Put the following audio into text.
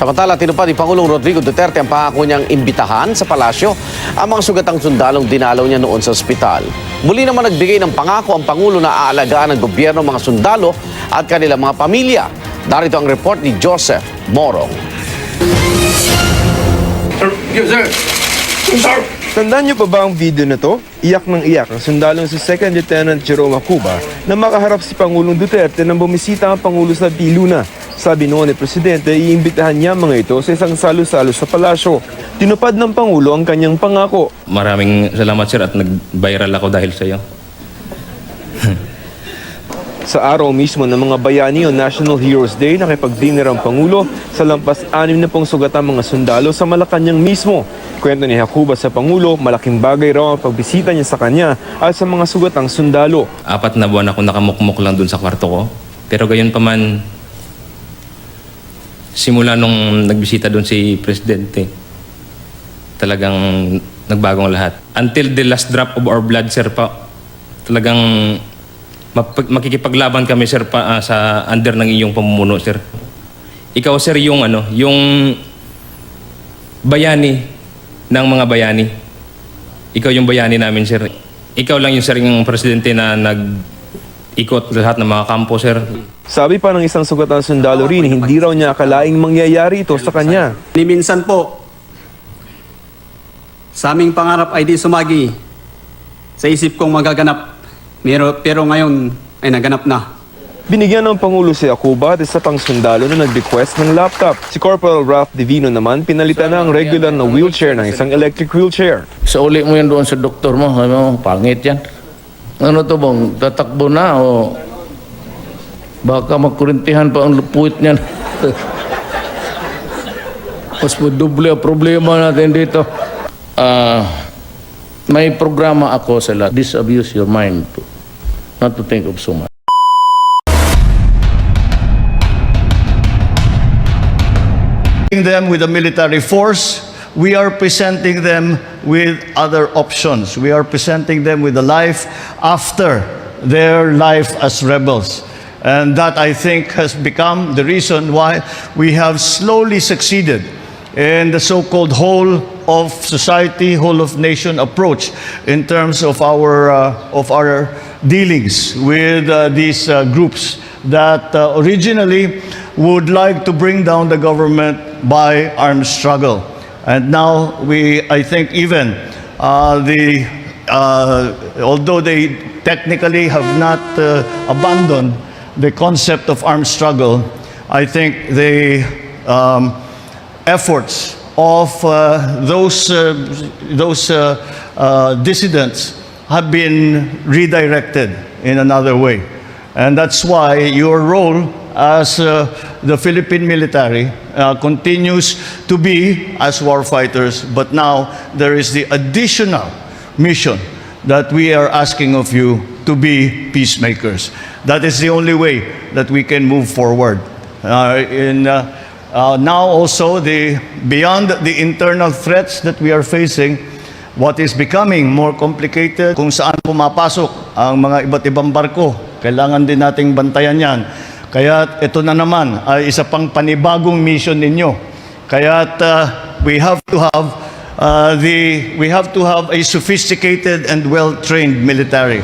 Samantala, tinupad ni Pangulong Rodrigo Duterte ang pangako niyang imbitahan sa palasyo ang mga sugatang sundalong dinalaw niya noon sa ospital. Muli naman nagbigay ng pangako ang Pangulo na aalagaan ng gobyerno mga sundalo at kanilang mga pamilya. Darito ang report ni Joseph Morong. Tandaan niyo pa ba ang video na to? Iyak ng iyak ang sundalong si Second Lieutenant Jerome Acuba na makaharap si Pangulong Duterte nang bumisita ang Pangulo sa Piluna. Sabi noon ni Presidente, iimbitahan niya mga ito sa isang salo-salo sa palasyo. Tinupad ng Pangulo ang kanyang pangako. Maraming salamat sir at nag-viral ako dahil sa iyo. Sa araw mismo ng mga bayani o National Heroes Day, nakipag-dinner ang Pangulo sa lampas 60 sugatang mga sundalo sa Malacanang mismo. Kwento ni Acuba sa Pangulo, malaking bagay raw ang pagbisita niya sa kanya at sa mga sugatang sundalo. 4 na buwan ako nakamukmuk lang dun sa kwarto ko. Pero gayon pa man, simula nung nagbisita dun si Presidente, talagang nagbagong lahat. Until the last drop of our blood, sir, pa, talagang makikipaglaban kami, sir, pa, sa under ng iyong pamumuno, sir. Ikaw, sir, yung bayani ng mga bayani. Ikaw yung bayani namin, sir. Ikaw lang yung, sir, yung presidente na nag-ikot lahat ng mga kampo, sir. Sabi pa ng isang sugatang sundalo rin, hindi raw niya akalaing mangyayari ito sa kanya. Ni minsan po, sa aming pangarap ay di sumagi. Sa isip kong magaganap. Pero ngayon ay naganap na. Binigyan ng Pangulo si Acuba at isa pang sundalo na nag-request ng laptop. Si Corporal Ralph Divino naman, pinalitan na ang regular na wheelchair ng isang electric wheelchair. Sa uli mo yan doon sa doktor mo, ano, pangit yan. Ano to bang, tatakbo na o baka magkurintihan pa ang puwit niyan. Mas doble ang problema natin dito. May programa ako sa disabuse your mind to not to think of so much. Them with a military force, we are presenting them with other options. We are presenting them with a life after their life as rebels. And that, I think, has become the reason why we have slowly succeeded in the so-called whole of society, whole of nation approach in terms of our dealings with these groups that originally would like to bring down the government by armed struggle. And now I think even although they technically have not abandoned the concept of armed struggle, I think the efforts of those dissidents have been redirected in another way. And that's why your role as the Philippine military continues to be as warfighters, but now there is the additional mission that we are asking of you to be peacemakers. That is the only way that we can move forward. Now also, beyond the internal threats that we are facing, what is becoming more complicated, kung saan pumapasok ang mga iba't ibang barko, kailangan din nating bantayan yan. Kaya ito na naman ay isa pang panibagong mission ninyo. Kaya we have to have a sophisticated and well-trained military.